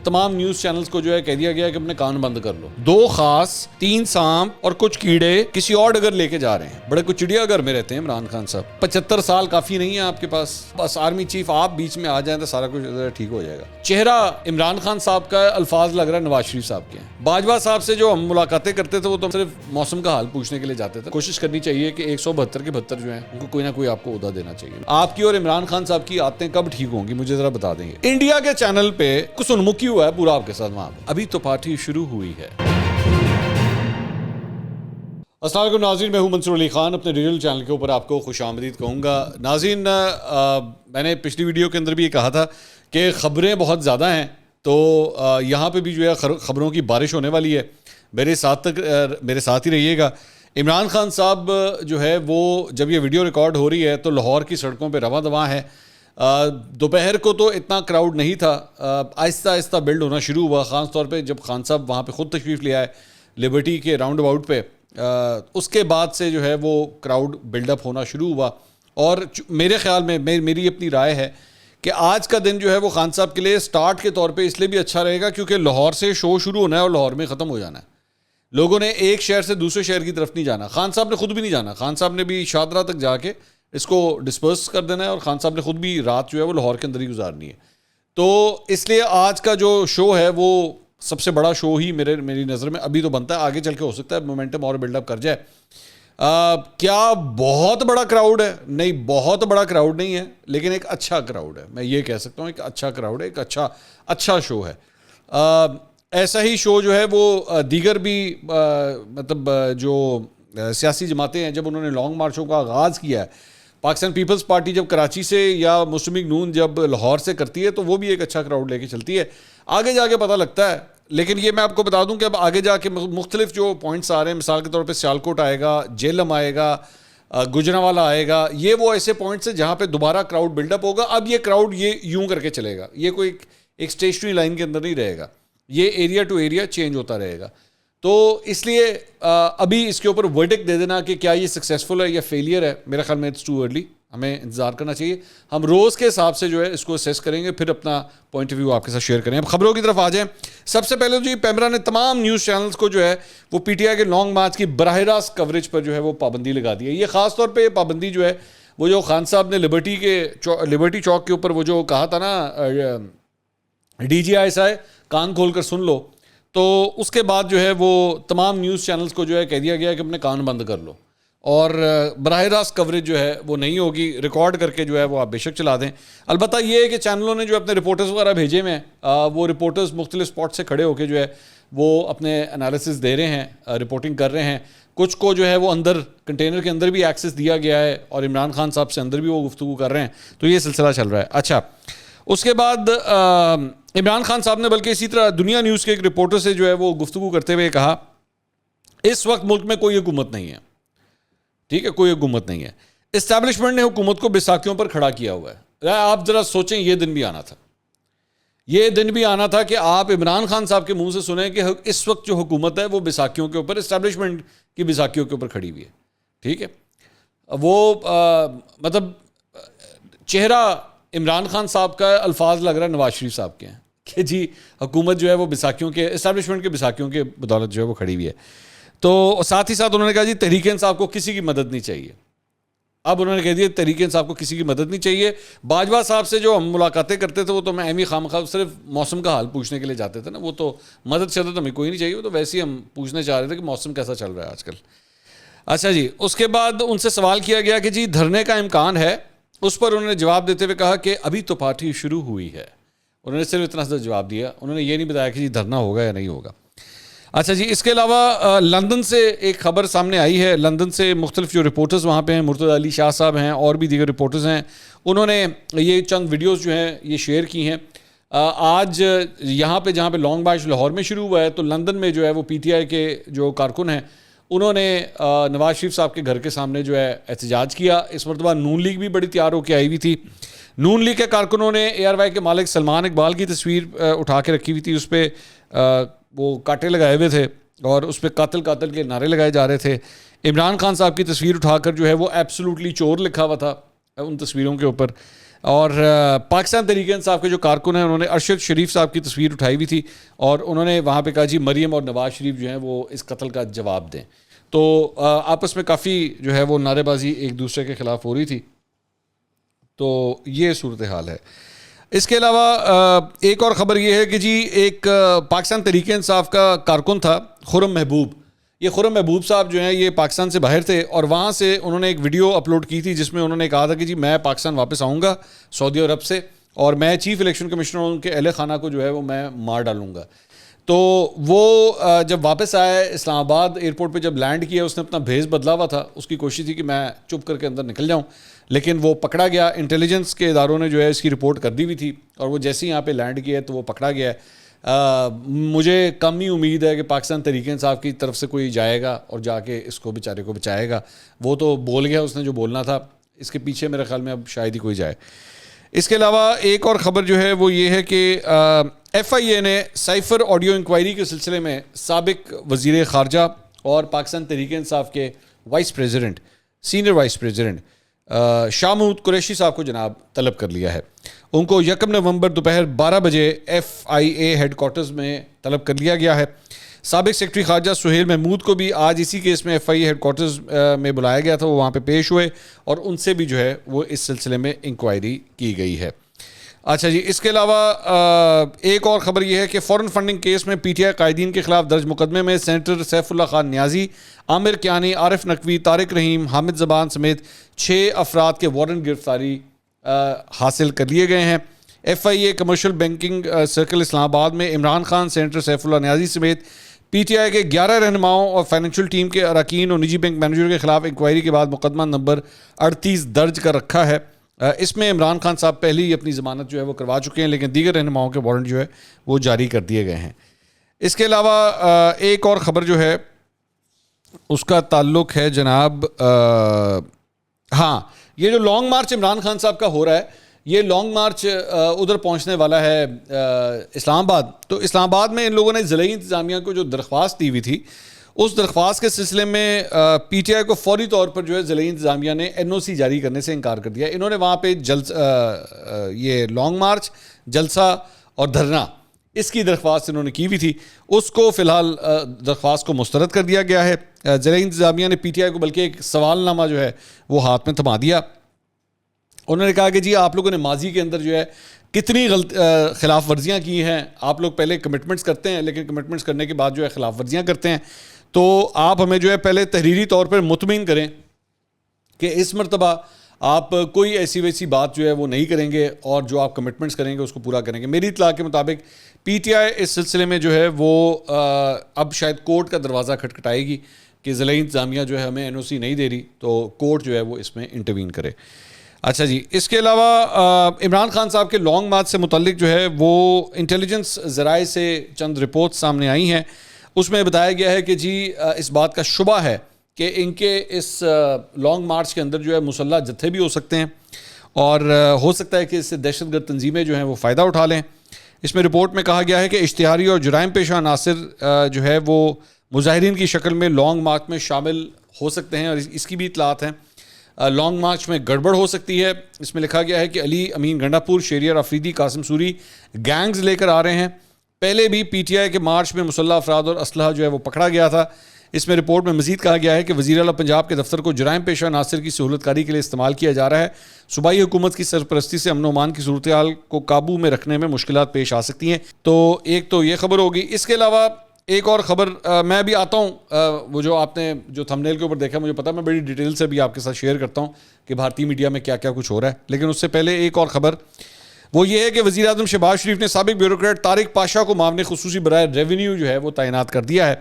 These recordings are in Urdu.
تمام نیوز چینلز کو جو ہے کہہ دیا گیا کہ اپنے کان بند کر لو. 2 خاص 3 سانپ اور کچھ کیڑے کسی اور ڈگر لے کے جا رہے ہیں. بڑے کچھ چڑیا گھر میں رہتے ہیں عمران خان صاحب. 75 سال کافی نہیں ہے آپ کے پاس, بس آرمی چیف آپ بیچ میں آ جائیں تو سارا کچھ ٹھیک ہو جائے گا. چہرہ عمران خان صاحب کا, الفاظ لگ رہا ہے نواز شریف صاحب کے ہیں. باجوہ صاحب سے جو ہم ملاقاتیں کرتے تھے وہ تو صرف موسم کا حال پوچھنے کے لیے جاتے تھے. کوشش کرنی چاہیے کہ 172 کے 72 جو ہیں ان کو کوئی نہ کوئی آپ کو عہدہ دینا چاہیے. آپ کی اور عمران خان صاحب کی عادتیں کب ٹھیک ہوں گی مجھے ذرا بتا دیں. انڈیا کے چینل پہ کچھ انمکی ہوا ہے پورا آپ کے ساتھ وہاں پہ. ابھی تو پارٹی شروع ہوئی ہے. السلام علیکم ناظرین, میں ہوں منصور علی خان. اپنے ریئل چینل کے اوپر آپ کو خوش آمدید کہوں گا. ناظرین, میں نے پچھلی ویڈیو کے اندر بھی یہ کہا تھا کہ خبریں بہت زیادہ ہیں, تو یہاں پہ بھی جو ہے خبروں کی بارش ہونے والی ہے. میرے ساتھ ہی رہیے گا. عمران خان صاحب جو ہے وہ جب یہ ویڈیو ریکارڈ ہو رہی ہے تو لاہور کی سڑکوں پہ رواں دواں ہے. دوپہر کو تو اتنا کراؤڈ نہیں تھا, آہستہ آہستہ بلڈ ہونا شروع ہوا, خاص طور پہ جب خان صاحب وہاں پہ خود تشریف لے آئے لبرٹی کے راؤنڈ اباؤٹ پہ. اس کے بعد سے جو ہے وہ کراؤڈ بلڈ اپ ہونا شروع ہوا. اور میرے خیال میں میری اپنی رائے ہے کہ آج کا دن جو ہے وہ خان صاحب کے لیے سٹارٹ کے طور پہ اس لیے بھی اچھا رہے گا کیونکہ لاہور سے شو شروع ہونا ہے اور لاہور میں ختم ہو جانا ہے. لوگوں نے ایک شہر سے دوسرے شہر کی طرف نہیں جانا. خان صاحب نے خود بھی نہیں جانا. خان صاحب نے بھی شادرہ تک جا کے اس کو ڈسپرس کر دینا ہے, اور خان صاحب نے خود بھی رات جو ہے وہ لاہور کے اندر ہی گزارنی ہے. تو اس لیے آج کا جو شو ہے وہ سب سے بڑا شو ہی میری نظر میں ابھی تو بنتا ہے. آگے چل کے ہو سکتا ہے مومنٹم اور بلڈ اپ کر جائے. کیا بہت بڑا کراؤڈ ہے؟ نہیں, بہت بڑا کراؤڈ نہیں ہے, لیکن ایک اچھا کراؤڈ ہے. میں یہ کہہ سکتا ہوں ایک اچھا کراؤڈ ہے, ایک اچھا شو ہے. ایسا ہی شو جو ہے وہ دیگر بھی مطلب جو سیاسی جماعتیں ہیں, جب انہوں نے لانگ مارچوں کا آغاز کیا ہے, پاکستان پیپلز پارٹی جب کراچی سے یا مسلم لیگ نون جب لاہور سے کرتی ہے تو وہ بھی ایک اچھا کراؤڈ لے کے چلتی ہے. آگے جا کے پتہ لگتا ہے. لیکن یہ میں آپ کو بتا دوں کہ اب آگے جا کے مختلف جو پوائنٹس آ رہے ہیں, مثال کے طور پہ سیالکوٹ آئے گا, جہلم آئے گا, گجرانوالہ آئے گا, یہ وہ ایسے پوائنٹس ہیں جہاں پہ دوبارہ کراؤڈ بلڈ اپ ہوگا. اب یہ کراؤڈ یہ یوں کر کے چلے گا, یہ کوئی ایک اسٹیشنری لائن کے اندر نہیں رہے گا, یہ ایریا ٹو ایریا چینج ہوتا رہے گا. تو اس لیے ابھی اس کے اوپر ورڈکٹ دے دینا کہ کیا یہ سکسیزفل ہے یا فیلئر ہے, میرا خیال میں اٹس ٹو ارلی. ہمیں انتظار کرنا چاہیے. ہم روز کے حساب سے جو ہے اس کو اسیس کریں گے, پھر اپنا پوائنٹ آف ویو آپ کے ساتھ شیئر کریں. اب خبروں کی طرف آ جائیں. سب سے پہلے تو پیمرا نے تمام نیوز چینلز کو جو ہے وہ پی ٹی آئی کے لانگ مارچ کی براہ راست کوریج پر جو ہے وہ پابندی لگا دی ہے. یہ خاص طور پہ یہ پابندی جو ہے وہ جو خان صاحب نے لبرٹی چوک کے اوپر وہ جو کہا تھا نا, ڈی جی آئی سائے کان کھول کر سن لو, تو اس کے بعد جو ہے وہ تمام نیوز چینلز کو جو ہے کہہ دیا گیا کہ اپنے کان بند کر لو, اور براہ راست کوریج جو ہے وہ نہیں ہوگی. ریکارڈ کر کے جو ہے وہ آپ بے شک چلا دیں. البتہ یہ ہے کہ چینلوں نے جو اپنے رپورٹرز وغیرہ بھیجے ہوئے ہیں, وہ رپورٹرز مختلف اسپاٹ سے کھڑے ہو کے جو ہے وہ اپنے انالیسس دے رہے ہیں, رپورٹنگ کر رہے ہیں. کچھ کو جو ہے وہ اندر کنٹینر کے اندر بھی ایکسس دیا گیا ہے, اور عمران خان صاحب سے اندر بھی وہ گفتگو کر رہے ہیں. تو یہ سلسلہ چل رہا ہے. اچھا, اس کے بعد عمران خان صاحب نے بلکہ اسی طرح دنیا نیوز کے ایک رپورٹر سے جو ہے وہ گفتگو کرتے ہوئے کہا, اس وقت ملک میں کوئی حکومت نہیں ہے. ٹھیک ہے, کوئی حکومت نہیں ہے. اسٹیبلشمنٹ نے حکومت کو بیساکھیوں پر کھڑا کیا ہوا ہے. آپ ذرا سوچیں, یہ دن بھی آنا تھا. یہ دن بھی آنا تھا کہ آپ عمران خان صاحب کے منہ سے سنیں کہ اس وقت جو حکومت ہے وہ بیساکھیوں کے اوپر, اسٹیبلشمنٹ کی بیساکھیوں کے اوپر کھڑی ہوئی ہے. ٹھیک ہے, وہ مطلب چہرہ عمران خان صاحب کا, الفاظ لگ رہا ہے نواز شریف صاحب کے ہیں کہ جی حکومت جو ہے وہ بیساکھیوں کے, اسٹیبلشمنٹ کے بیساکھیوں کے بدولت جو ہے وہ کھڑی ہوئی ہے. تو ساتھ ہی ساتھ انہوں نے کہا جی تحریک انصاف کو کسی کی مدد نہیں چاہیے. اب انہوں نے کہہ دیا تحریک انصاف کو کسی کی مدد نہیں چاہیے. باجوہ صاحب سے جو ہم ملاقاتیں کرتے تھے وہ تو میں اہم خامخواہ صرف موسم کا حال پوچھنے کے لیے جاتے تھے نا, وہ تو مدد شدت ہمیں کوئی نہیں چاہیے, وہ تو ویسے ہی ہم پوچھنے چاہ رہے تھے کہ موسم کیسا چل رہا ہے آج کل. اچھا جی, اس کے بعد ان سے سوال کیا گیا کہ جی دھرنے کا امکان ہے. اس پر انہوں نے جواب دیتے ہوئے کہا کہ ابھی تو پارٹی شروع ہوئی ہے. انہوں نے صرف اتنا سا جواب دیا, انہوں نے یہ نہیں بتایا کہ جی دھرنا ہوگا یا نہیں ہوگا. اچھا جی, اس کے علاوہ لندن سے ایک خبر سامنے آئی ہے. لندن سے مختلف جو رپورٹرز وہاں پہ ہیں, مرتضی علی شاہ صاحب ہیں اور بھی دیگر رپورٹرز ہیں, انہوں نے یہ چند ویڈیوز جو ہیں یہ شیئر کی ہیں. آج یہاں پہ جہاں پہ لانگ مارچ لاہور میں شروع ہوا ہے, تو لندن میں جو ہے وہ پی ٹی آئی کے جو کارکن ہیں انہوں نے نواز شریف صاحب کے گھر کے سامنے جو ہے احتجاج کیا. اس مرتبہ نون لیگ بھی بڑی تیار ہو کے آئی ہوئی تھی. نون لیگ کے کارکنوں نے اے آر وائی کے مالک سلمان اقبال کی تصویر اٹھا کے رکھی ہوئی تھی. اس پہ وہ کانٹے لگائے ہوئے تھے اور اس پہ قاتل قاتل کے نعرے لگائے جا رہے تھے. عمران خان صاحب کی تصویر اٹھا کر جو ہے وہ ایبسولوٹلی چور لکھا ہوا تھا ان تصویروں کے اوپر. اور پاکستان تحریک انصاف کے جو کارکن ہیں انہوں نے ارشد شریف صاحب کی تصویر اٹھائی ہوئی تھی اور انہوں نے وہاں پہ کہا جی مریم اور نواز شریف جو ہیں وہ اس قتل کا جواب دیں. تو آپس میں کافی جو ہے وہ نعرے بازی ایک دوسرے کے خلاف ہو رہی تھی. تو یہ صورتحال ہے. اس کے علاوہ ایک اور خبر یہ ہے کہ جی ایک پاکستان تحریک انصاف کا کارکن تھا خرم محبوب. یہ خرم محبوب صاحب جو ہیں یہ پاکستان سے باہر تھے اور وہاں سے انہوں نے ایک ویڈیو اپلوڈ کی تھی جس میں انہوں نے کہا تھا کہ جی میں پاکستان واپس آؤں گا سعودی عرب سے اور میں چیف الیکشن کمشنر ان کے اہل خانہ کو جو ہے وہ میں مار ڈالوں گا. تو وہ جب واپس آیا اسلام آباد ایئرپورٹ پہ جب لینڈ کیا اس نے اپنا بھیس بدلا ہوا تھا. اس کی کوشش تھی کہ میں چپ کر کے اندر نکل جاؤں لیکن وہ پکڑا گیا. انٹیلیجنس کے اداروں نے جو ہے اس کی رپورٹ کر دی ہوئی تھی اور وہ جیسے ہی یہاں پہ لینڈ کیا ہے تو وہ پکڑا گیا ہے. مجھے کم ہی امید ہے کہ پاکستان تحریک انصاف کی طرف سے کوئی جائے گا اور جا کے اس کو بیچارے کو بچائے گا. وہ تو بول گیا اس نے جو بولنا تھا, اس کے پیچھے میرے خیال میں اب شاید ہی کوئی جائے. اس کے علاوہ ایک اور خبر جو ہے وہ یہ ہے کہ ایف آئی اے نے سائفر آڈیو انکوائری کے سلسلے میں سابق وزیر خارجہ اور پاکستان تحریک انصاف کے vice president senior vice president Shah Mahmood Qureshi صاحب کو جناب طلب کر لیا ہے. ان کو 1 نومبر دوپہر 12 بجے F I a head quarters میں طلب کر لیا گیا ہے. سابق سیکرٹری خارجہ سہیل محمود کو بھی آج اسی کیس میں F I a head quarters میں بلایا گیا تھا. وہ وہاں پہ پیش ہوئے اور ان سے بھی جو ہے وہ اس سلسلے میں انکوائری کی گئی ہے. اچھا جی, اس کے علاوہ ایک اور خبر یہ ہے کہ فورن فنڈنگ کیس میں پی ٹی آئی قائدین کے خلاف درج مقدمے میں سینیٹر سیف اللہ خان نیازی, عامر کیانی, عارف نقوی, طارق رحیم, حامد زبان سمیت 6 افراد کے وارنٹ گرفتاری حاصل کر لیے گئے ہیں. F I A commercial banking circle Islamabad میں عمران خان, سینیٹر سیف اللہ نیازی سمیت پی ٹی آئی کے 11 رہنماؤں اور فائنینشیل ٹیم کے اراکین اور نجی بینک مینیجر کے خلاف انکوائری کے بعد مقدمہ نمبر 38 درج کر رکھا ہے. اس میں عمران خان صاحب پہلے ہی اپنی ضمانت جو ہے وہ کروا چکے ہیں لیکن دیگر رہنماؤں کے وارنٹ جو ہے وہ جاری کر دیے گئے ہیں. اس کے علاوہ ایک اور خبر جو ہے اس کا تعلق ہے جناب یہ جو لانگ مارچ عمران خان صاحب کا ہو رہا ہے, یہ لانگ مارچ ادھر پہنچنے والا ہے اسلام آباد. تو اسلام آباد میں ان لوگوں نے ضلعی انتظامیہ کو جو درخواست دی ہوئی تھی اس درخواست کے سلسلے میں پی ٹی آئی کو فوری طور پر جو ہے ضلعی انتظامیہ نے این او سی جاری کرنے سے انکار کر دیا. انہوں نے وہاں پہ یہ لانگ مارچ, جلسہ اور دھرنا اس کی درخواست انہوں نے کی ہوئی تھی. اس کو فی الحال درخواست کو مسترد کر دیا گیا ہے. ضلعی انتظامیہ نے پی ٹی آئی کو بلکہ ایک سوال نامہ جو ہے وہ ہاتھ میں تھما دیا. انہوں نے کہا کہ جی آپ لوگوں نے ماضی کے اندر جو ہے کتنی خلاف ورزیاں کی ہیں. آپ لوگ پہلے کمٹمنٹس کرتے ہیں لیکن کمٹمنٹس کرنے کے بعد جو ہے خلاف ورزیاں کرتے ہیں. تو آپ ہمیں جو ہے پہلے تحریری طور پر مطمئن کریں کہ اس مرتبہ آپ کوئی ایسی ویسی بات جو ہے وہ نہیں کریں گے اور جو آپ کمٹمنٹس کریں گے اس کو پورا کریں گے. میری اطلاع کے مطابق پی ٹی آئی اس سلسلے میں جو ہے وہ اب شاید کورٹ کا دروازہ کھٹکھٹائے گی کہ ضلعی انتظامیہ جو ہے ہمیں این او سی نہیں دے رہی, تو کورٹ جو ہے وہ اس میں انٹروین کرے. اچھا جی, اس کے علاوہ عمران خان صاحب کے لانگ مارچ سے متعلق جو ہے وہ انٹیلیجنس ذرائع سے چند رپورٹ سامنے آئی ہیں. اس میں بتایا گیا ہے کہ جی اس بات کا شبہ ہے کہ ان کے اس لانگ مارچ کے اندر جو ہے مسلح جتھے بھی ہو سکتے ہیں اور ہو سکتا ہے کہ اس سے دہشت گرد تنظیمیں جو ہیں وہ فائدہ اٹھا لیں. اس میں رپورٹ میں کہا گیا ہے کہ اشتہاری اور جرائم پیشہ عناصر جو ہے وہ مظاہرین کی شکل میں لانگ مارچ میں شامل ہو سکتے ہیں اور اس کی بھی اطلاعات ہیں. لانگ مارچ میں گڑبڑ ہو سکتی ہے. اس میں لکھا گیا ہے کہ علی امین گنڈا پور, شہریار آفریدی, قاسم سوری گینگز لے کر آ رہے ہیں. پہلے بھی پی ٹی آئی کے مارچ میں مسلح افراد اور اسلحہ جو ہے وہ پکڑا گیا تھا. اس میں رپورٹ میں مزید کہا گیا ہے کہ وزیر اعلیٰ پنجاب کے دفتر کو جرائم پیشہ عناصر کی سہولت کاری کے لیے استعمال کیا جا رہا ہے. صوبائی حکومت کی سرپرستی سے امن و امان کی صورتحال کو قابو میں رکھنے میں مشکلات پیش آ سکتی ہیں. تو ایک تو یہ خبر ہوگی. اس کے علاوہ ایک اور خبر میں بھی آتا ہوں, وہ جو آپ نے جو تھمبنیل کے اوپر دیکھا مجھے پتا, میں بڑی ڈیٹیل سے بھی آپ کے ساتھ شیئر کرتا ہوں کہ بھارتی میڈیا میں کیا کیا کچھ ہو رہا ہے. لیکن اس سے پہلے ایک اور خبر وہ یہ ہے کہ وزیر اعظم شہباز شریف نے سابق بیوروکریٹ طارق پاشا کو معاون خصوصی برائے ریونیو جو ہے وہ تعینات کر دیا ہے.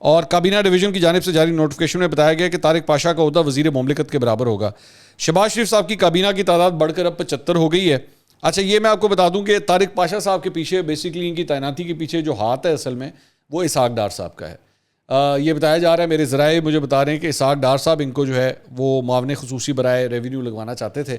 اور کابینہ ڈویژن کی جانب سے جاری نوٹیفکیشن میں بتایا گیا کہ طارق پاشا کا عہدہ وزیر مملکت کے برابر ہوگا. شہباز شریف صاحب کی کابینہ کی تعداد بڑھ کر اب 75 ہو گئی ہے. اچھا, یہ میں آپ کو بتا دوں کہ طارق پاشا صاحب کے پیچھے بیسیکلی ان کی تعیناتی کے پیچھے جو ہاتھ ہے اصل میں وہ اسحاق ڈار صاحب کا ہے. یہ بتایا جا رہا ہے, میرے ذرائع مجھے بتا رہے ہیں کہ اسحاق ڈار صاحب ان کو جو ہے وہ معاون خصوصی برائے ریونیو لگوانا چاہتے تھے,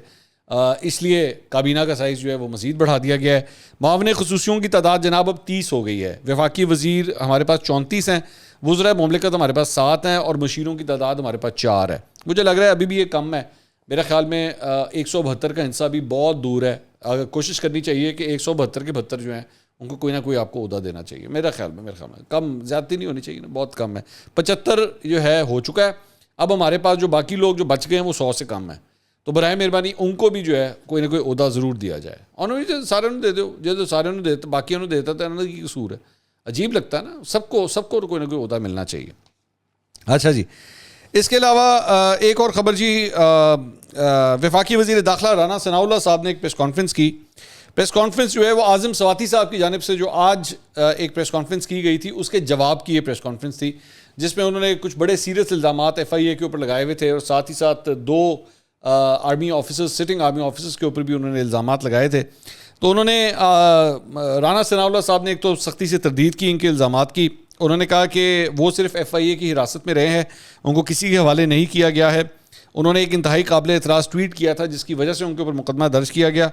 اس لیے کابینہ کا سائز جو ہے وہ مزید بڑھا دیا گیا ہے. معاون خصوصیوں کی تعداد جناب اب 30 ہو گئی ہے. وفاقی وزیر ہمارے پاس 34 ہیں, وزراء مملکت ہمارے پاس 7 ہیں اور مشیروں کی تعداد ہمارے پاس 4 ہے. مجھے لگ رہا ہے ابھی بھی یہ کم ہے. میرا خیال میں 172 کا حصہ بھی بہت دور ہے. اگر کوشش کرنی چاہیے کہ 172 کے 72 جو ہیں ان کو کوئی نہ کوئی آپ کو عہدہ دینا چاہیے میرے خیال میں کم زیادتی نہیں ہونی چاہیے نا, بہت کم ہے. 75 جو ہے ہو چکا ہے. اب ہمارے پاس جو باقی لوگ جو بچ گئے ہیں وہ 100 سے کم ہیں, تو برائے مہربانی ان کو بھی جو ہے کوئی نہ کوئی عہدہ ضرور دیا جائے. اور سارے دے دو, جو سارے دیتے باقی انہوں دیتا تھا انہوں کی قصور ہے. عجیب لگتا ہے نا, سب کو کوئی نہ کوئی عہدہ ملنا چاہیے. اچھا جی, اس کے علاوہ ایک اور خبر جی, وفاقی وزیر داخلہ رانا ثناء اللہ صاحب نے ایک پریس کانفرنس کی. پریس کانفرنس جو ہے وہ اعظم سواتی صاحب کی جانب سے جو آج ایک پریس کانفرنس کی گئی تھی اس کے جواب کی یہ پریس کانفرنس تھی, جس میں انہوں نے کچھ بڑے سیریس الزامات ایف آئی اے کے اوپر لگائے ہوئے تھے, اور ساتھ ہی ساتھ 2 army officers, sitting army officers کے اوپر بھی انہوں نے الزامات لگائے تھے. تو انہوں نے رانا ثناء اللہ صاحب نے ایک تو سختی سے تردید کی ان کے الزامات کی. انہوں نے کہا کہ وہ صرف ایف آئی اے کی حراست میں رہے ہیں, ان کو کسی کے حوالے نہیں کیا گیا ہے. انہوں نے ایک انتہائی قابل اعتراض ٹویٹ کیا تھا جس کی وجہ سے ان کے اوپر مقدمہ درج کیا گیا.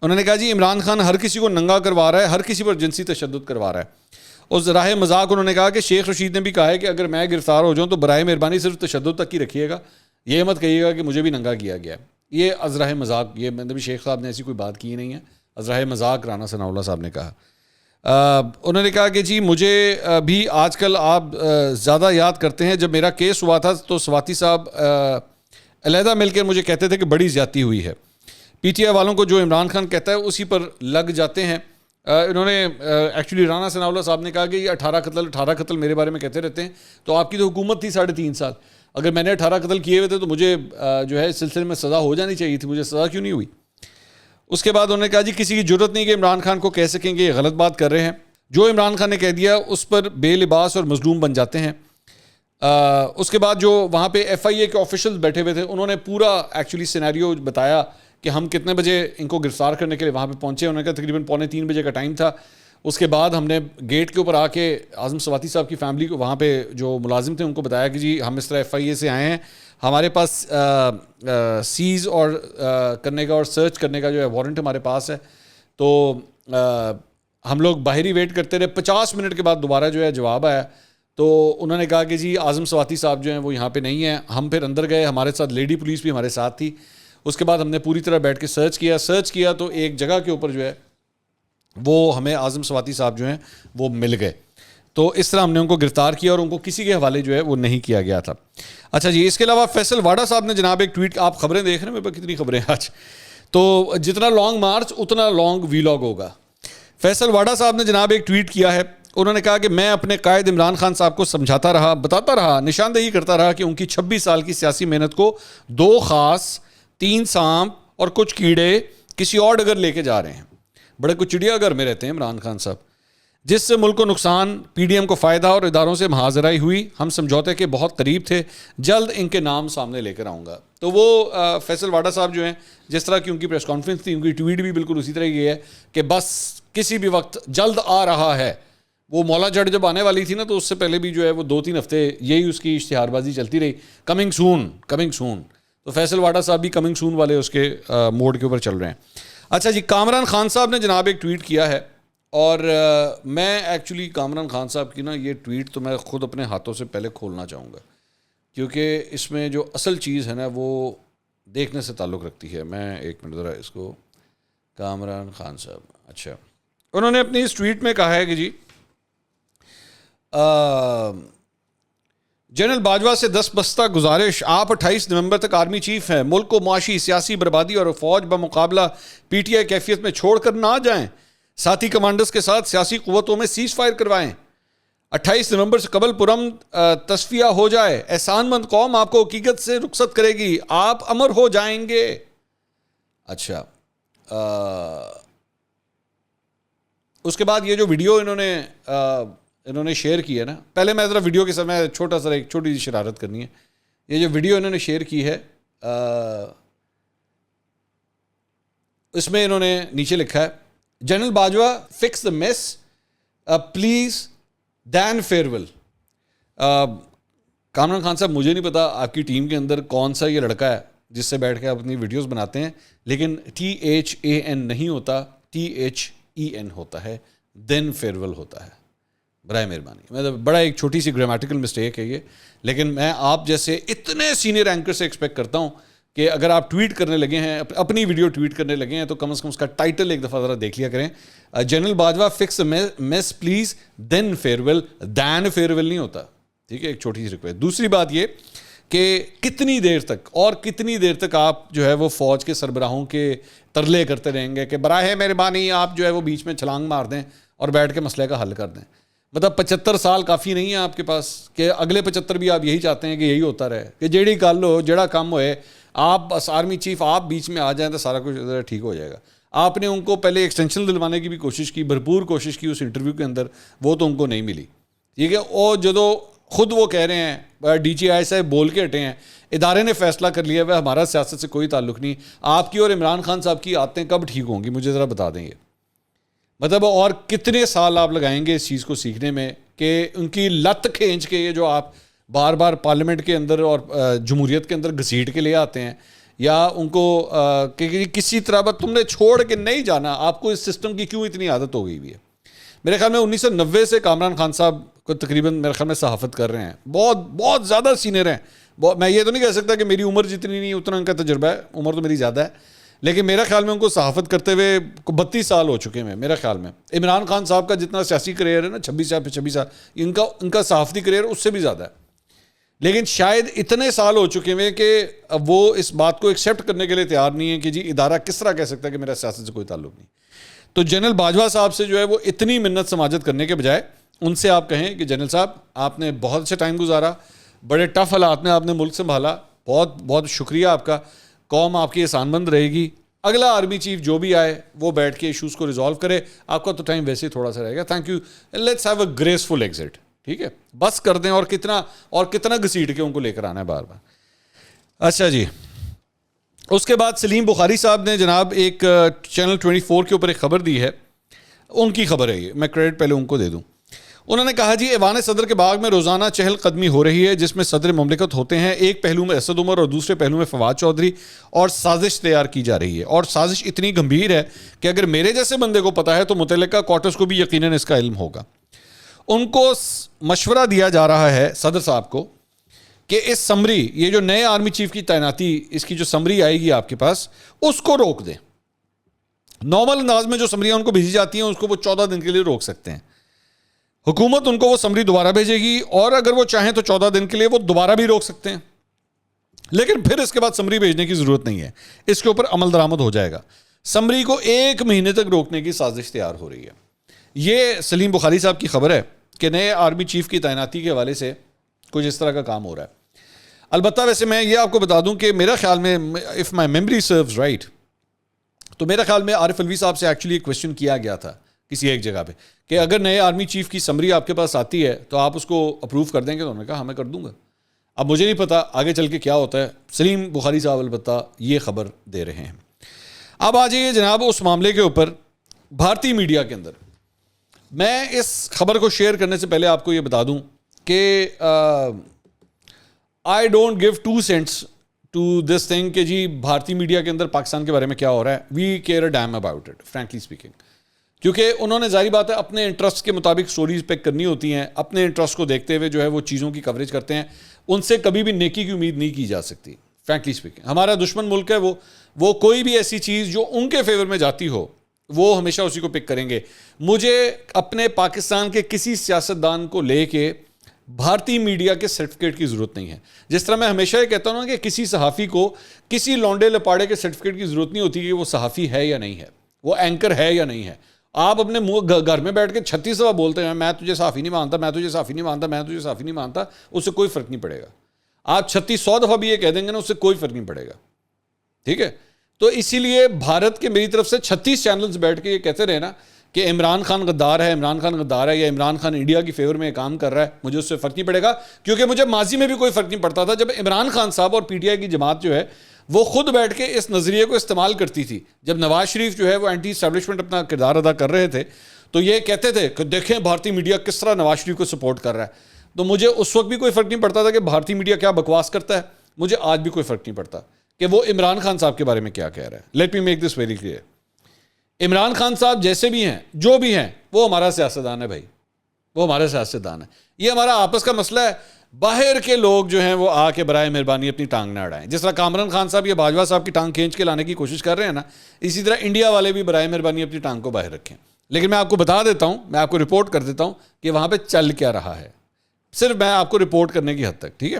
انہوں نے کہا جی عمران خان ہر کسی کو ننگا کروا رہا ہے, ہر کسی پر جنسی تشدد کروا رہا ہے. اور ذراہ مذاق انہوں نے کہا کہ شیخ رشید نے بھی کہا ہے کہ اگر میں گرفتار ہو جاؤں تو برائے مہربانی صرف تشدد تک ہی رکھیے گا, یہ مت کہیے گا کہ مجھے بھی ننگا کیا گیا. یہ ازراہ مذاق, یہ مطلب شیخ صاحب نے ایسی کوئی بات کی نہیں ہے, ازراہ مذاق رانا ثناء اللہ صاحب نے کہا. انہوں نے کہا کہ جی مجھے بھی آج کل آپ زیادہ یاد کرتے ہیں, جب میرا کیس ہوا تھا تو سواتی صاحب علیحدہ مل کر مجھے کہتے تھے کہ بڑی زیادتی ہوئی ہے. پی ٹی آئی والوں کو جو عمران خان کہتا ہے اسی پر لگ جاتے ہیں. انہوں نے ایکچولی رانا ثناء اللہ صاحب نے کہا کہ یہ 18 قتل میرے بارے میں کہتے رہتے ہیں, تو آپ کی تو حکومت تھی 3.5 سال, اگر میں نے 18 قتل کیے ہوئے تھے تو مجھے جو ہے اس سلسلے میں سزا ہو جانی چاہیے تھی, مجھے سزا کیوں نہیں ہوئی. اس کے بعد انہوں نے کہا جی کسی کی ضرورت نہیں کہ عمران خان کو کہہ سکیں کہ یہ غلط بات کر رہے ہیں, جو عمران خان نے کہہ دیا اس پر بے لباس اور مظلوم بن جاتے ہیں. اس کے بعد جو وہاں پہ ایف آئی اے کے آفیشلز بیٹھے ہوئے تھے انہوں نے پورا ایکچولی سینیریو بتایا کہ ہم کتنے بجے ان کو گرفتار کرنے کے لیے وہاں پہ پہنچے. انہوں نے کہا تقریباً 2:45 بجے کا ٹائم تھا. اس کے بعد ہم نے گیٹ کے اوپر آ کے اعظم سواتی صاحب کی فیملی کو, وہاں پہ جو ملازم تھے ان کو بتایا کہ جی ہم اس طرح ایف آئی اے سے آئے ہیں, ہمارے پاس سیز اور کرنے کا اور سرچ کرنے کا جو ہے وارنٹ ہمارے پاس ہے. تو ہم لوگ باہر ہی ویٹ کرتے رہے. 50 منٹ کے بعد دوبارہ جو ہے جواب آیا, تو انہوں نے کہا کہ جی اعظم سواتی صاحب جو ہیں وہ یہاں پہ نہیں ہیں. ہم پھر اندر گئے, ہمارے ساتھ لیڈی پولیس بھی ہمارے ساتھ تھی. اس کے بعد ہم نے پوری طرح بیٹھ کے سرچ کیا تو ایک جگہ کے اوپر جو ہے وہ ہمیں اعظم سواتی صاحب جو ہیں وہ مل گئے. تو اس طرح ہم نے ان کو گرفتار کیا اور ان کو کسی کے حوالے جو ہے وہ نہیں کیا گیا تھا. اچھا جی, اس کے علاوہ فیصل واڈا صاحب نے جناب ایک ٹویٹ, آپ خبریں دیکھ رہے ہیں میرے پاس کتنی خبریں آج, تو جتنا لانگ مارچ اتنا لانگ ویلاگ ہوگا. فیصل واڈا صاحب نے جناب ایک ٹویٹ کیا ہے. انہوں نے کہا کہ میں اپنے قائد عمران خان صاحب کو سمجھاتا رہا, بتاتا رہا, نشاندہی کرتا رہا کہ ان کی 26 سال کی سیاسی محنت کو 2 خاص 3 سانپ اور کچھ کیڑے کسی اور ڈگر لے کے جا رہے ہیں. بڑے کچھ چڑیا گھر میں رہتے ہیں عمران خان صاحب, جس سے ملک کو نقصان, پی ڈی ایم کو فائدہ اور اداروں سے محاذرائی ہوئی. ہم سمجھوتے کے بہت قریب تھے, جلد ان کے نام سامنے لے کر آؤں گا. تو وہ فیصل واڈا صاحب جو ہیں, جس طرح کی ان کی پریس کانفرنس تھی, ان کی ٹویٹ بھی بالکل اسی طرح کی ہے کہ بس کسی بھی وقت جلد آ رہا ہے. وہ مولا جٹ جب آنے والی تھی نا, تو اس سے پہلے بھی جو ہے وہ 2-3 ہفتے یہی اس کی اشتہار بازی چلتی رہی, کمنگ سون. تو فیصل واڈا صاحب بھی کمنگ سون والے اس کے موڈ کے اوپر چل رہے ہیں. اچھا جی, کامران خان صاحب نے جناب ایک ٹویٹ کیا ہے, اور میں ایکچولی کامران خان صاحب کی نا یہ ٹویٹ تو میں خود اپنے ہاتھوں سے پہلے کھولنا چاہوں گا, کیونکہ اس میں جو اصل چیز ہے نا وہ دیکھنے سے تعلق رکھتی ہے. میں ایک منٹ ذرا اس کو, کامران خان صاحب, اچھا, انہوں نے اپنی اس ٹویٹ میں کہا ہے کہ جی جنرل باجوہ سے دستبستہ گزارش, آپ 28 نومبر تک آرمی چیف ہیں, ملک کو معاشی سیاسی بربادی اور فوج بمقابلہ پی ٹی آئی کیفیت میں چھوڑ کر نہ جائیں, ساتھی کمانڈرز کے ساتھ سیاسی قوتوں میں سیز فائر کروائیں, 28 نومبر سے قبل پرامن تصفیہ ہو جائے, احسان مند قوم آپ کو حقیقت سے رخصت کرے گی, آپ امر ہو جائیں گے. اچھا, اس کے بعد یہ جو ویڈیو انہوں نے شیئر کی ہے نا, پہلے میں ذرا ویڈیو کے سامنے ایک چھوٹی سی شرارت کرنی ہے. یہ جو ویڈیو انہوں نے شیئر کی ہے, اس میں انہوں نے نیچے لکھا ہے, general Bajwa fix the mess please then farewell. Kamran Khan sahib, مجھے نہیں پتا آپ کی ٹیم کے اندر کون سا یہ لڑکا ہے جس سے بیٹھ کے آپ اپنی ویڈیوز بناتے ہیں, لیکن THAN نہیں ہوتا, THEN ہوتا ہے, دین فیئرویل ہوتا ہے. برائے مہربانی, مطلب بڑا ایک چھوٹی سی گرامیٹیکل مسٹیک ہے یہ, لیکن میں آپ جیسے اتنے سینئر اینکر سے ایکسپیکٹ کرتا ہوں کہ اگر آپ ٹویٹ کرنے لگے ہیں, اپنی ویڈیو ٹویٹ کرنے لگے ہیں, تو کم از کم اس کا ٹائٹل ایک دفعہ ذرا دیکھ لیا کریں. General Bajwa fix mess please then farewell, then farewell نہیں ہوتا, ٹھیک ہے, ایک چھوٹی سی ریکویسٹ. دوسری بات یہ کہ کتنی دیر تک آپ جو ہے وہ فوج کے سربراہوں کے ترلے کرتے رہیں گے کہ براہ مہربانی آپ جو ہے وہ بیچ میں چھلانگ مار دیں اور بیٹھ کے مسئلے کا حل کر دیں. مطلب 75 سال کافی نہیں ہے آپ کے پاس کہ اگلے 75 بھی آپ یہی چاہتے ہیں کہ یہی ہوتا رہے, کہ جیڑی گل ہو, جڑا کام ہوئے, آپ بس آرمی چیف آپ بیچ میں آ جائیں تو سارا کچھ ٹھیک ہو جائے گا. آپ نے ان کو پہلے ایکسٹینشن دلوانے کی بھی کوشش کی, بھرپور کوشش کی اس انٹرویو کے اندر, وہ تو ان کو نہیں ملی, ٹھیک ہے. اور جدو خود وہ کہہ رہے ہیں, ڈی جی آئی صاحب بول کے ہٹے ہیں, ادارے نے فیصلہ کر لیا ہے, ہمارا سیاست سے کوئی تعلق نہیں. آپ کی اور عمران خان صاحب کی عادتیں کب ٹھیک ہوں گی مجھے ذرا بتا دیں. یہ مطلب اور کتنے سال آپ لگائیں گے اس چیز کو سیکھنے میں کہ ان کی لت کھینچ کے یہ جو آپ بار بار پارلیمنٹ کے اندر اور جمہوریت کے اندر گھسیٹ کے لے آتے ہیں, یا ان کو کسی طرح پر تم نے چھوڑ کے نہیں جانا, آپ کو اس سسٹم کی کیوں اتنی عادت ہو گئی ہوئی ہے. میرے خیال میں 1990 سے کامران خان صاحب کو تقریباً میرے خیال میں صحافت کر رہے ہیں, بہت زیادہ سینئر ہیں. میں یہ تو نہیں کہہ سکتا کہ میری عمر جتنی نہیں اتنا ان کا تجربہ ہے, عمر تو میری زیادہ ہے, لیکن میرا خیال میں ان کو صحافت کرتے ہوئے 32 سال ہو چکے ہیں. میرا خیال میں عمران خان صاحب کا جتنا سیاسی کریئر ہے نا 26 سال, ان کا صحافتی کریئر اس سے بھی زیادہ ہے. لیکن شاید اتنے سال ہو چکے ہیں کہ وہ اس بات کو ایکسیپٹ کرنے کے لیے تیار نہیں ہے کہ جی ادارہ کس طرح کہہ سکتا ہے کہ میرا سیاست سے کوئی تعلق نہیں. تو جنرل باجوہ صاحب سے جو ہے وہ اتنی منت سماجت کرنے کے بجائے ان سے آپ کہیں کہ جنرل صاحب آپ نے بہت اچھا ٹائم گزارا, بڑے ٹف حالات میں آپ نے ملک سنبھالا, بہت بہت شکریہ آپ کا, قوم آپ کی احسان مند رہے گی. اگلا آرمی چیف جو بھی آئے وہ بیٹھ کے ایشوز کو ریزالو کرے, آپ کا تو ٹائم ویسے ہی تھوڑا سا رہے گا. Thank you, let's have a graceful exit, ٹھیک ہے, بس کر دیں. اور کتنا گھسیٹ کے ان کو لے کر آنا ہے بار بار. اچھا جی, اس کے بعد سلیم بخاری صاحب نے جناب ایک چینل 24 کے اوپر ایک خبر دی ہے, ان کی خبر ہے یہ, میں کریڈٹ پہلے ان کو دے دوں. انہوں نے کہا جی ایوان صدر کے باغ میں روزانہ چہل قدمی ہو رہی ہے جس میں صدر مملکت ہوتے ہیں, ایک پہلو میں اسد عمر اور دوسرے پہلو میں فواد چودھری, اور سازش تیار کی جا رہی ہے. اور سازش اتنی گمبھیر ہے کہ اگر میرے جیسے بندے کو پتا ہے تو متعلقہ کوارٹرز کو بھی یقیناً اس کا علم ہوگا. ان کو مشورہ دیا جا رہا ہے صدر صاحب کو کہ اس سمری, یہ جو نئے آرمی چیف کی تعیناتی, اس کی جو سمری آئے گی آپ کے پاس, اس کو روک دیں. نارمل انداز میں جو سمریاں ان کو بھیجی جاتی ہیں اس کو وہ 14 دن کے لیے روک سکتے ہیں. حکومت ان کو وہ سمری دوبارہ بھیجے گی, اور اگر وہ چاہیں تو 14 دن کے لیے وہ دوبارہ بھی روک سکتے ہیں, لیکن پھر اس کے بعد سمری بھیجنے کی ضرورت نہیں ہے, اس کے اوپر عمل درآمد ہو جائے گا. سمری کو 1 مہینے تک روکنے کی سازش تیار ہو رہی ہے. یہ سلیم بخاری صاحب کی خبر ہے کہ نئے آرمی چیف کی تعیناتی کے حوالے سے کچھ اس طرح کا کام ہو رہا ہے. البتہ ویسے میں یہ آپ کو بتا دوں کہ میرا خیال میں if my memory serves right, تو میرا خیال میں عارف الوی صاحب سے ایکچولی کویسچن کیا گیا تھا کسی ایک جگہ پہ کہ اگر نئے آرمی چیف کی سمری آپ کے پاس آتی ہے تو آپ اس کو اپروو کر دیں گے. تو انہوں نے کہا ہاں میں کر دوں گا. اب مجھے نہیں پتا آگے چل کے کیا ہوتا ہے. سلیم بخاری صاحب البتہ یہ خبر دے رہے ہیں. اب آ جائیے جناب اس معاملے کے اوپر بھارتی میڈیا کے اندر. میں اس خبر کو شیئر کرنے سے پہلے آپ کو یہ بتا دوں کہ I don't give 2 cents to this thing کہ جی بھارتی میڈیا کے اندر پاکستان کے بارے میں کیا ہو رہا ہے. We care a damn about it frankly speaking, کیونکہ انہوں نے ظاہری بات ہے اپنے انٹرسٹ کے مطابق سٹوریز پک کرنی ہوتی ہیں, اپنے انٹرسٹ کو دیکھتے ہوئے جو ہے وہ چیزوں کی کوریج کرتے ہیں. ان سے کبھی بھی نیکی کی امید نہیں کی جا سکتی فرینکلی اسپیکنگ. ہمارا دشمن ملک ہے وہ کوئی بھی ایسی چیز جو ان کے فیور میں جاتی ہو وہ ہمیشہ اسی کو پک کریں گے. مجھے اپنے پاکستان کے کسی سیاستدان کو لے کے بھارتی میڈیا کے سرٹیفکیٹ کی ضرورت نہیں ہے. جس طرح میں ہمیشہ یہ کہتا ہوں کہ کسی صحافی کو کسی لونڈے لپاڑے کے سرٹیفکیٹ کی ضرورت نہیں ہوتی کہ وہ صحافی ہے یا نہیں ہے, وہ اینکر ہے یا نہیں ہے. آپ اپنے گھر میں بیٹھ کے 36 دفعہ بولتے ہیں میں تجھے صحافی نہیں مانتا, میں تجھے صحافی نہیں مانتا, میں تجھے صحافی نہیں مانتا, اس سے کوئی فرق نہیں پڑے گا. آپ 3600 دفعہ بھی یہ کہہ دیں گے نا, اس سے کوئی فرق نہیں پڑے گا. ٹھیک ہے, تو اسی لیے بھارت کے میری طرف سے 36 چینلز بیٹھ کے یہ کہتے رہے نا کہ عمران خان غدار ہے, عمران خان غدار ہے, یا عمران خان انڈیا کی فیور میں کام کر رہا ہے, مجھے اس سے فرق نہیں پڑے گا. کیونکہ مجھے ماضی میں بھی کوئی فرق نہیں پڑتا تھا جب عمران خان صاحب اور پی ٹی آئی کی جماعت جو ہے وہ خود بیٹھ کے اس نظریے کو استعمال کرتی تھی. جب نواز شریف جو ہے وہ اینٹی اسٹیبلشمنٹ اپنا کردار ادا کر رہے تھے تو یہ کہتے تھے کہ دیکھیں بھارتی میڈیا کس طرح نواز شریف کو سپورٹ کر رہا ہے. تو مجھے اس وقت بھی کوئی فرق نہیں پڑتا تھا کہ بھارتی میڈیا کیا بکواس کرتا ہے, مجھے آج بھی کوئی فرق نہیں پڑتا کہ وہ عمران خان صاحب کے بارے میں کیا کہہ رہا ہے. Let me make this very clear, Imran Khan صاحب جیسے بھی ہیں جو بھی ہیں وہ ہمارا سیاستدان ہے بھائی, وہ ہمارا سیاستدان ہے. یہ ہمارا آپس کا مسئلہ ہے. باہر کے لوگ جو ہیں وہ آ کے برائے مہربانی اپنی ٹانگ نہ اڑائیں. جس طرح کامران خان صاحب یا باجوہ صاحب کی ٹانگ کھینچ کے لانے کی کوشش کر رہے ہیں نا, اسی طرح انڈیا والے بھی برائے مہربانی اپنی ٹانگ کو باہر رکھیں. لیکن میں آپ کو بتا دیتا ہوں, میں آپ کو رپورٹ کر دیتا ہوں کہ وہاں پہ چل کیا رہا ہے, صرف میں آپ کو رپورٹ کرنے کی حد تک, ٹھیک ہے.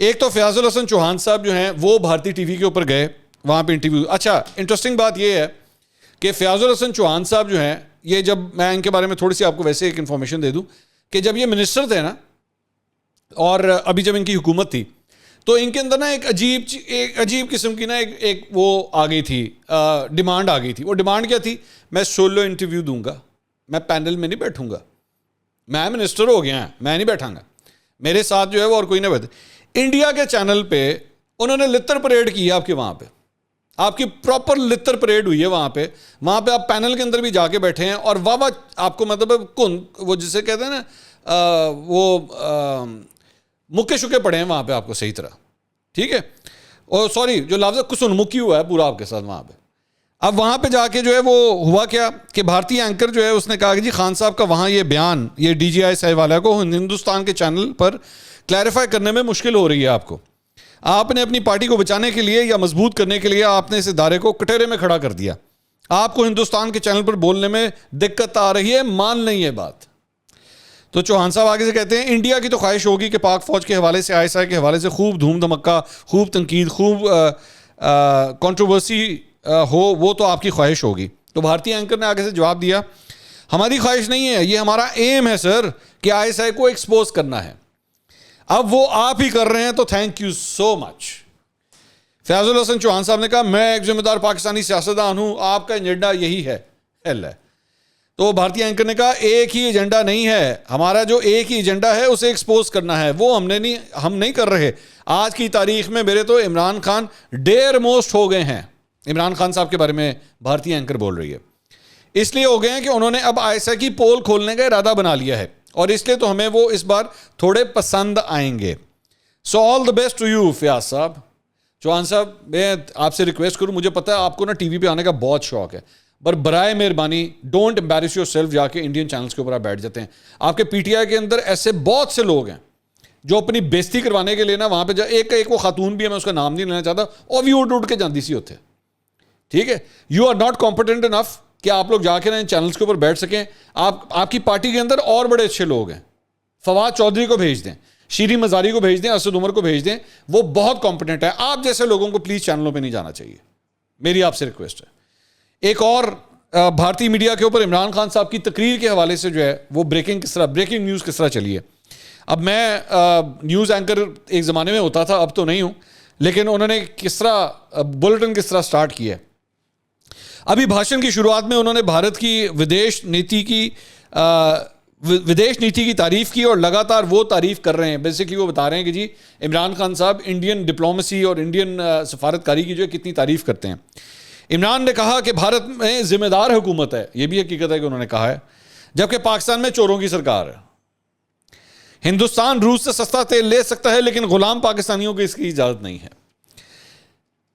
ایک تو فیاض الحسن چوہان صاحب جو ہیں وہ بھارتی ٹی وی کے اوپر گئے, وہاں پہ انٹرویو. اچھا انٹرسٹنگ بات یہ ہے کہ فیاض الحسن چوہان صاحب جو ہیں, یہ جب میں ان کے بارے میں تھوڑی سی آپ کو ویسے ایک انفارمیشن دے دوں کہ جب یہ منسٹر تھے نا, اور ابھی جب ان کی حکومت تھی, تو ان کے اندر نا ایک عجیب قسم کی نا ایک وہ آ گئی تھی, ڈیمانڈ آ گئی تھی. وہ ڈیمانڈ کیا تھی؟ میں سولو انٹرویو دوں گا, میں پینل میں نہیں بیٹھوں گا, میں منسٹر ہو گیا, میں نہیں بیٹھاں گا, میرے ساتھ جو ہے وہ اور کوئی نہ بیٹھے. انڈیا کے چینل پہ انہوں نے لتر پریڈ کی ہے آپ کے وہاں پہ, آپ کی پراپر لتر پریڈ ہوئی ہے وہاں پہ آپ پینل کے اندر بھی جا کے بیٹھے ہیں, اور واہ آپ کو مطلب وہ جسے کہتے ہیں نا وہ مکے شکے پڑے ہیں وہاں پہ آپ کو صحیح طرح, ٹھیک ہے. اور سوری جو لفظ کسن مکی ہوا ہے پورا آپ کے ساتھ وہاں پہ. اب وہاں پہ جا کے جو ہے وہ ہوا کیا کہ بھارتی اینکر جو ہے اس نے کہا کہ جی خان صاحب کا وہاں یہ بیان, یہ ڈی جی آئی صاحب والا کو ہندوستان کے چینل پر کلیریفائی کرنے میں مشکل ہو رہی ہے. آپ نے اپنی پارٹی کو بچانے کے لیے یا مضبوط کرنے کے لیے آپ نے اس ادارے کو کٹہرے میں کھڑا کر دیا. آپ کو ہندوستان کے چینل پر بولنے میں دقت آ رہی ہے, مان لیں یہ بات. تو چوہان صاحب آگے سے کہتے ہیں انڈیا کی تو خواہش ہوگی کہ پاک فوج کے حوالے سے, ISI کے حوالے سے خوب دھوم دھمکا, خوب تنقید, خوب کنٹروورسی ہو, وہ تو آپ کی خواہش ہوگی. تو بھارتی اینکر نے آگے سے جواب دیا, ہماری خواہش نہیں ہے, یہ ہمارا ایم ہے سر کہ ISI کو ایکسپوز کرنا ہے. اب وہ آپ ہی کر رہے ہیں تو تھینک یو سو مچ. فیاض الحسن چوہان صاحب نے کہا میں ایک ذمہ دار پاکستانی سیاستدان ہوں, آپ کا ایجنڈا یہی ہے. تو بھارتی اینکر نے کہا ایک ہی ایجنڈا نہیں ہے ہمارا, جو ایک ہی ایجنڈا ہے اسے ایکسپوز کرنا ہے, وہ ہم نہیں کر رہے. آج کی تاریخ میں میرے تو عمران خان ڈیر موسٹ ہو گئے ہیں. عمران خان صاحب کے بارے میں بھارتی اینکر بول رہی ہے. اس لیے ہو گئے ہیں کہ انہوں نے اب ISI کی پول کھولنے کا ارادہ بنا لیا ہے, اور اس لیے تو ہمیں وہ اس بار تھوڑے پسند آئیں گے. So all the best to you Fayyaz صاحب. چوہان صاحب میں آپ سے ریکویسٹ کروں, مجھے پتا ہے آپ کو نا ٹی وی پہ آنے کا بہت شوق ہے, پر برائے مہربانی ڈونٹ امبیرس یور سیلف. جا کے انڈین چینلز کے اوپر آپ بیٹھ جاتے ہیں. آپ کے PTI کے اندر ایسے بہت سے لوگ ہیں جو اپنی بےزتی کروانے کے لیے نا وہاں پہ ایک وہ خاتون بھی ہے, میں اس کا نام نہیں لینا چاہتا, اور بھی اٹھ کے جاندی سی ہوتے, ٹھیک ہے. You are not competent enough کہ آپ لوگ جا کے نا ان چینلز کے اوپر بیٹھ سکیں. آپ کی پارٹی کے اندر اور بڑے اچھے لوگ ہیں, فواد چودھری کو بھیج دیں, شیریں مزاری کو بھیج دیں, اسد عمر کو بھیج دیں, وہ بہت کمپیٹنٹ ہے. آپ جیسے لوگوں کو پلیز چینلوں پہ نہیں جانا چاہیے, میری آپ سے ریکویسٹ ہے. ایک اور بھارتی میڈیا کے اوپر عمران خان صاحب کی تقریر کے حوالے سے جو ہے وہ بریکنگ نیوز کس طرح چلی ہے. اب میں نیوز اینکر ایک زمانے میں ہوتا تھا, اب تو نہیں ہوں, لیکن انہوں نے کس طرح بلٹن کس طرح سٹارٹ کیا ہے. ابھی بھاشن کی شروعات میں انہوں نے بھارت کی ودیش نیتی کی تعریف کی, اور لگاتار وہ تعریف کر رہے ہیں. بیسکلی وہ بتا رہے ہیں کہ جی عمران خان صاحب انڈین ڈپلومیسی اور انڈین سفارتکاری کی جو ہے کتنی تعریف کرتے ہیں. عمران نے کہا کہ بھارت میں ذمہ دار حکومت ہے, یہ بھی حقیقت ہے کہ انہوں نے کہا ہے, جبکہ پاکستان میں چوروں کی سرکار ہے. ہندوستان روس سے سستا تیل لے سکتا ہے, لیکن غلام پاکستانیوں کو اس کی اجازت نہیں ہے.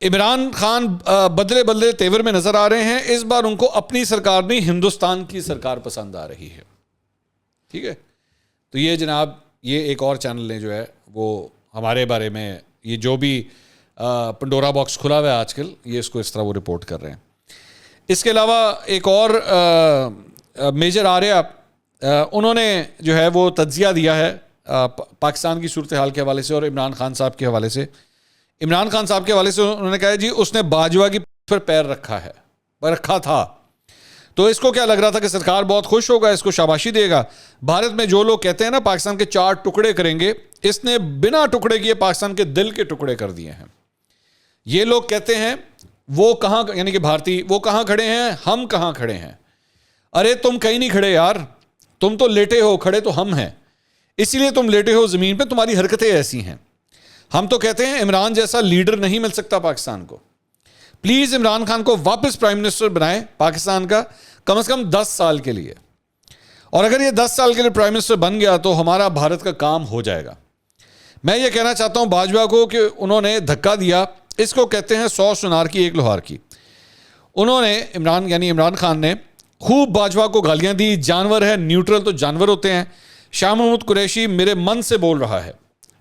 عمران خان بدلے تیور میں نظر آ رہے ہیں. اس بار ان کو اپنی سرکار نہیں, ہندوستان کی سرکار پسند آ رہی ہے, ٹھیک ہے. تو یہ جناب یہ ایک اور چینل نے جو ہے وہ ہمارے بارے میں یہ جو بھی پنڈورا باکس کھلا ہوا ہے آج کل, یہ اس کو اس طرح وہ رپورٹ کر رہے ہیں. اس کے علاوہ ایک اور میجر آریہ, انہوں نے جو ہے وہ تجزیہ دیا ہے پاکستان کی صورتحال کے حوالے سے اور عمران خان صاحب کے حوالے سے. عمران خان صاحب کے حوالے سے انہوں نے کہا جی اس نے باجوہ کی پر پیر رکھا تھا, تو اس کو کیا لگ رہا تھا کہ سرکار بہت خوش ہوگا, اس کو شاباشی دے گا. بھارت میں جو لوگ کہتے ہیں نا پاکستان کے 4 ٹکڑے کریں گے, اس نے بنا ٹکڑے کیے پاکستان کے دل کے ٹکڑے کر دیے ہیں. یہ لوگ کہتے ہیں وہ کہاں, یعنی کہ بھارتی, وہ کہاں کھڑے ہیں, ہم کہاں کھڑے ہیں. ارے تم کہیں نہیں کھڑے یار, تم تو لیٹے ہو, کھڑے تو ہم ہیں, اسی لیے تم لیٹے ہو زمین پہ, تمہاری حرکتیں ایسی ہیں. ہم تو کہتے ہیں عمران جیسا لیڈر نہیں مل سکتا پاکستان کو. پلیز عمران خان کو واپس پرائم منسٹر بنائیں پاکستان کا, کم از کم 10 سال کے لیے. اور اگر یہ 10 سال کے لیے پرائم منسٹر بن گیا تو ہمارا بھارت کا کام ہو جائے گا. میں یہ کہنا چاہتا ہوں باجوہ کو کہ انہوں نے دھکا دیا, اس کو کہتے ہیں 100 سنار کی ایک لوہار کی. انہوں نے عمران خان نے خوب باجوہ کو گالیاں دی, جانور ہے, نیوٹرل تو جانور ہوتے ہیں, شاہ محمود قریشی میرے من سے بول رہا ہے.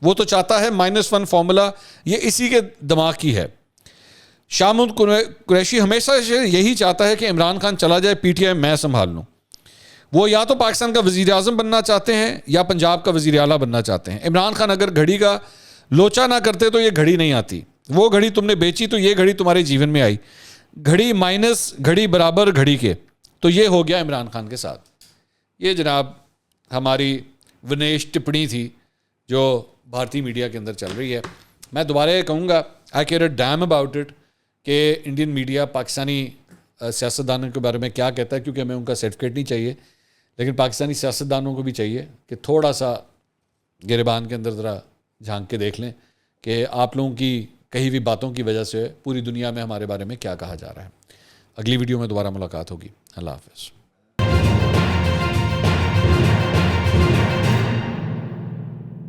وہ تو چاہتا ہے -1 فارمولا، یہ اسی کے دماغ کی ہے. شاہ محمود قریشی ہمیشہ سے یہی چاہتا ہے کہ عمران خان چلا جائے، پی ٹی آئی میں سنبھال لوں. وہ یا تو پاکستان کا وزیر اعظم بننا چاہتے ہیں یا پنجاب کا وزیر اعلیٰ بننا چاہتے ہیں. عمران خان اگر گھڑی کا لوچا نہ کرتے تو یہ گھڑی نہیں آتی. وہ گھڑی تم نے بیچی تو یہ گھڑی تمہارے جیون میں آئی. گھڑی مائنس گھڑی برابر گھڑی کے، تو یہ ہو گیا عمران خان کے ساتھ. یہ جناب ہماری ونیش ٹپڑی تھی جو بھارتی میڈیا کے اندر چل رہی ہے. میں دوبارہ یہ کہوں گا I care a damn about it کہ انڈین میڈیا پاکستانی سیاستدانوں کے بارے میں کیا کہتا ہے، کیونکہ ہمیں ان کا سرٹیفکیٹ نہیں چاہیے، لیکن پاکستانی سیاستدانوں کو بھی چاہیے کہ تھوڑا سا گریبان کے اندر ذرا جھانک کے دیکھ لیں کہ آپ لوگوں کی کہی ہوئی باتوں کی وجہ سے پوری دنیا میں ہمارے بارے میں کیا کہا جا رہا ہے. اگلی ویڈیو میں دوبارہ ملاقات ہوگی. اللہ حافظ.